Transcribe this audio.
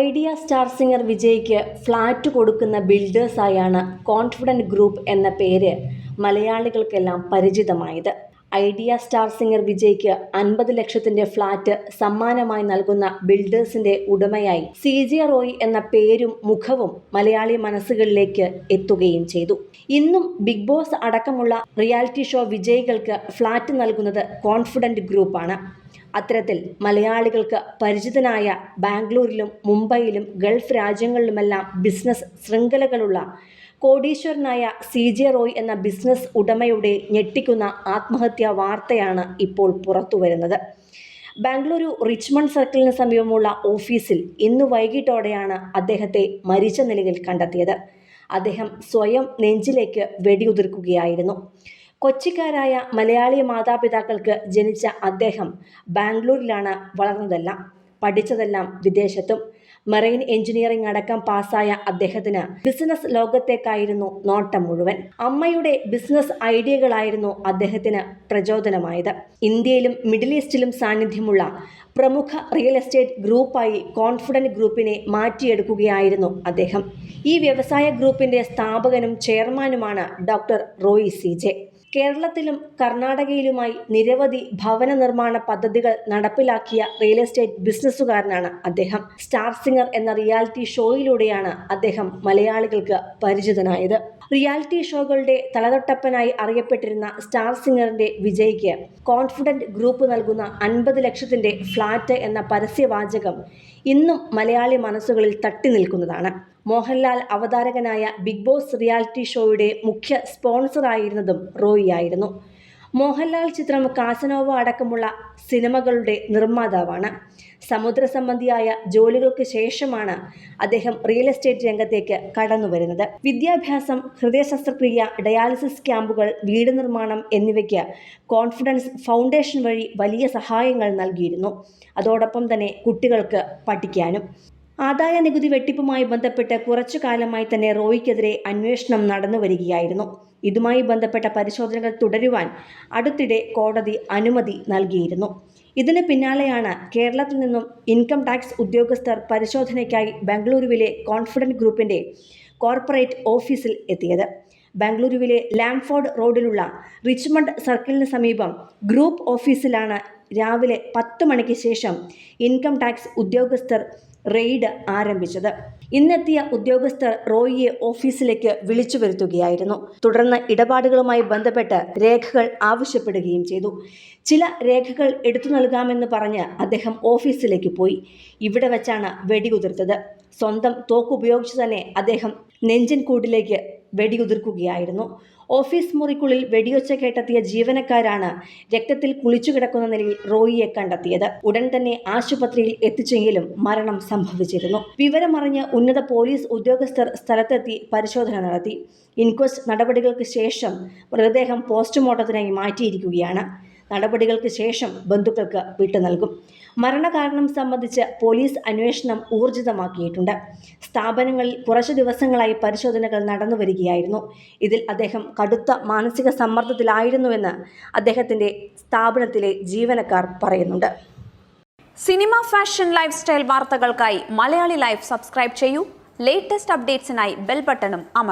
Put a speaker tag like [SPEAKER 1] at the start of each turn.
[SPEAKER 1] Idea star singer വിജയ്ക്ക് flat കൊടുക്കുന്ന ബിൽഡേഴ്സായാണ് confident group എന്ന പേര് മലയാളികൾക്കെല്ലാം പരിചിതമായത്. ഐഡിയ സ്റ്റാർ സിംഗർ വിജയ്ക്ക് 50 ലക്ഷത്തിന്റെ ഫ്ളാറ്റ് സമ്മാനമായി നൽകുന്ന ബിൽഡേഴ്സിന്റെ ഉടമയായി CJ റോയ് എന്ന പേരും മുഖവും മലയാളി മനസ്സുകളിലേക്ക് എത്തുകയും ചെയ്തു. ഇന്നും ബിഗ് ബോസ് അടക്കമുള്ള റിയാലിറ്റി ഷോ വിജയികൾക്ക് ഫ്ളാറ്റ് നൽകുന്നത് കോൺഫിഡന്റ് ഗ്രൂപ്പാണ്. അത്തരത്തിൽ മലയാളികൾക്ക് പരിചിതനായ ബാംഗ്ലൂരിലും മുംബൈയിലും ഗൾഫ് രാജ്യങ്ങളിലുമെല്ലാം ബിസിനസ് ശൃംഖലകളുള്ള കോടീശ്വരനായ CJ റോയ് എന്ന ബിസിനസ് ഉടമയുടെ ഞെട്ടിക്കുന്ന ആത്മഹത്യാ വാർത്തയാണ് ഇപ്പോൾ പുറത്തുവരുന്നത്. ബാംഗ്ലൂരു റിച്ച്മണ്ട് സർക്കിളിന് സമീപമുള്ള ഓഫീസിൽ ഇന്ന് വൈകിട്ടോടെയാണ് അദ്ദേഹത്തെ മരിച്ച നിലയിൽ കണ്ടെത്തിയത്. അദ്ദേഹം സ്വയം നെഞ്ചിലേക്ക് വെടിയുതിർക്കുകയായിരുന്നു. കൊച്ചിക്കാരായ മലയാളി മാതാപിതാക്കൾക്ക് ജനിച്ച അദ്ദേഹം ബാംഗ്ലൂരിലാണ് വളർന്നതെല്ലാം, പഠിച്ചതെല്ലാം വിദേശത്തും. മറൈൻ എഞ്ചിനീയറിംഗ് അടക്കം പാസ്സായ അദ്ദേഹത്തിന് ബിസിനസ് ലോകത്തേക്കായിരുന്നു നോട്ടം മുഴുവൻ. അമ്മയുടെ ബിസിനസ് ഐഡിയകളായിരുന്നു അദ്ദേഹത്തിന് പ്രചോദനമായത്. ഇന്ത്യയിലും മിഡിൽ ഈസ്റ്റിലും സാന്നിധ്യമുള്ള പ്രമുഖ റിയൽ എസ്റ്റേറ്റ് ഗ്രൂപ്പായി കോൺഫിഡന്റ് ഗ്രൂപ്പിനെ മാറ്റിയെടുക്കുകയായിരുന്നു അദ്ദേഹം. ഈ വ്യവസായ ഗ്രൂപ്പിന്റെ സ്ഥാപകനും ചെയർമാനുമാണ് ഡോക്ടർ റോയ് CJ. കേരളത്തിലും കർണാടകയിലുമായി നിരവധി ഭവന നിർമ്മാണ പദ്ധതികൾ നടപ്പിലാക്കിയ റിയൽ എസ്റ്റേറ്റ് ബിസിനസ്സുകാരനാണ് അദ്ദേഹം. സ്റ്റാർ സിംഗർ എന്ന റിയാലിറ്റി ഷോയിലൂടെയാണ് അദ്ദേഹം മലയാളികൾക്ക് പരിചിതനായത്. റിയാലിറ്റി ഷോകളുടെ തലതൊട്ടപ്പനായി അറിയപ്പെട്ടിരുന്ന സ്റ്റാർ സിംഗറിന്റെ വിജയ്ക്ക് കോൺഫിഡന്റ് ഗ്രൂപ്പ് നൽകുന്ന 50 ലക്ഷത്തിന്റെ ഫ്ളാറ്റ് എന്ന പരസ്യവാചകം ഇന്നും മലയാളി മനസ്സുകളിൽ തട്ടി നിൽക്കുന്നതാണ്. മോഹൻലാൽ അവതാരകനായ ബിഗ് ബോസ് റിയാലിറ്റി ഷോയുടെ മുഖ്യ സ്പോൺസറായിരുന്നതും റോയ് ആയിരുന്നു. മോഹൻലാൽ ചിത്രം കാസനോവ അടക്കമുള്ള സിനിമകളുടെ നിർമ്മാതാവാണ്. സമുദ്ര സംബന്ധിയായ ജോലികൾക്ക് ശേഷമാണ് അദ്ദേഹം റിയൽ എസ്റ്റേറ്റ് രംഗത്തേക്ക് കടന്നു വരുന്നത്. വിദ്യാഭ്യാസം, ഹൃദയ ശസ്ത്രക്രിയ, ഡയാലിസിസ് ക്യാമ്പുകൾ, വീട് നിർമ്മാണം എന്നിവയ്ക്ക് കോൺഫിഡൻസ് ഫൗണ്ടേഷൻ വഴി വലിയ സഹായങ്ങൾ നൽകിയിരുന്നു. അതോടൊപ്പം തന്നെ കുട്ടികൾക്ക് പഠിക്കാനും. ആദായ നികുതി വെട്ടിപ്പുമായി ബന്ധപ്പെട്ട് കുറച്ചു കാലമായി തന്നെ റോയ്ക്കെതിരെ അന്വേഷണം നടന്നു വരികയായിരുന്നു. ഇതുമായി ബന്ധപ്പെട്ട പരിശോധനകൾ തുടരുവാൻ അടുത്തിടെ കോടതി അനുമതി നൽകിയിരുന്നു. ഇതിന് പിന്നാലെയാണ് കേരളത്തിൽ നിന്നും ഇൻകം ടാക്സ് ഉദ്യോഗസ്ഥർ പരിശോധനയ്ക്കായി ബംഗളൂരുവിലെ കോൺഫിഡന്റ് ഗ്രൂപ്പിന്റെ കോർപ്പറേറ്റ് ഓഫീസിൽ എത്തിയത്. ബംഗളൂരുവിലെ ലാംഫോർഡ് റോഡിലുള്ള റിച്ച്മണ്ട് സർക്കിളിന് സമീപം ഗ്രൂപ്പ് ഓഫീസിലാണ് രാവിലെ 10 മണിക്ക് ശേഷം ഇൻകം ടാക്സ് ഉദ്യോഗസ്ഥർ റെയ്ഡ് ആരംഭിച്ചത്. ഇന്നെത്തിയ ഉദ്യോഗസ്ഥർ റോയിയെ ഓഫീസിലേക്ക് വിളിച്ചു വരുത്തുകയായിരുന്നു. തുടർന്ന് ഇടപാടുകളുമായി ബന്ധപ്പെട്ട് രേഖകൾ ആവശ്യപ്പെടുകയും ചെയ്തു. ചില രേഖകൾ എടുത്തു നൽകാമെന്ന് പറഞ്ഞ് അദ്ദേഹം ഓഫീസിലേക്ക് പോയി. ഇവിടെ വെച്ചാണ് വെടിയുതിർത്തത്. സ്വന്തം തോക്കുപയോഗിച്ച് തന്നെ അദ്ദേഹം നെഞ്ചിൻ കൂട്ടിലേക്ക് വെടിയുതിർക്കുകയായിരുന്നു. ഓഫീസ് മുറിക്കുള്ളിൽ വെടിയൊച്ച കേട്ടെത്തിയ ജീവനക്കാരാണ് രക്തത്തിൽ കുളിച്ചു കിടക്കുന്ന നിലയിൽ റോയിയെ കണ്ടെത്തിയത്. ഉടൻ തന്നെ ആശുപത്രിയിൽ എത്തിച്ചെങ്കിലും മരണം സംഭവിച്ചിരുന്നു. വിവരമറിഞ്ഞ് ഉന്നത പോലീസ് ഉദ്യോഗസ്ഥർ സ്ഥലത്തെത്തി പരിശോധന നടത്തി. ഇൻക്വസ്റ്റ് നടപടികൾക്ക് ശേഷം മൃതദേഹം പോസ്റ്റ്മോർട്ടത്തിനായി മാറ്റിയിരിക്കുകയാണ്. നടപടികൾക്ക് ശേഷം ബന്ധുക്കൾക്ക് വിട്ടു നൽകും. മരണകാരണം സംബന്ധിച്ച് പോലീസ് അന്വേഷണം ഊർജിതമാക്കിയിട്ടുണ്ട്. സ്ഥാപനങ്ങളിൽ കുറച്ചു ദിവസങ്ങളായി പരിശോധനകൾ നടന്നു വരികയായിരുന്നു. ഇതിൽ അദ്ദേഹം കടുത്ത മാനസിക സമ്മർദ്ദത്തിലായിരുന്നുവെന്ന് അദ്ദേഹത്തിൻ്റെ സ്ഥാപനത്തിലെ ജീവനക്കാർ പറയുന്നുണ്ട്.
[SPEAKER 2] സിനിമ, ഫാഷൻ, ലൈഫ് സ്റ്റൈൽ വാർത്തകൾക്കായി മലയാളി ലൈഫ് സബ്സ്ക്രൈബ് ചെയ്യൂ. ലേറ്റസ്റ്റ് അപ്ഡേറ്റ്സിനായി ബെൽ ബട്ടണും അമർത്തുക.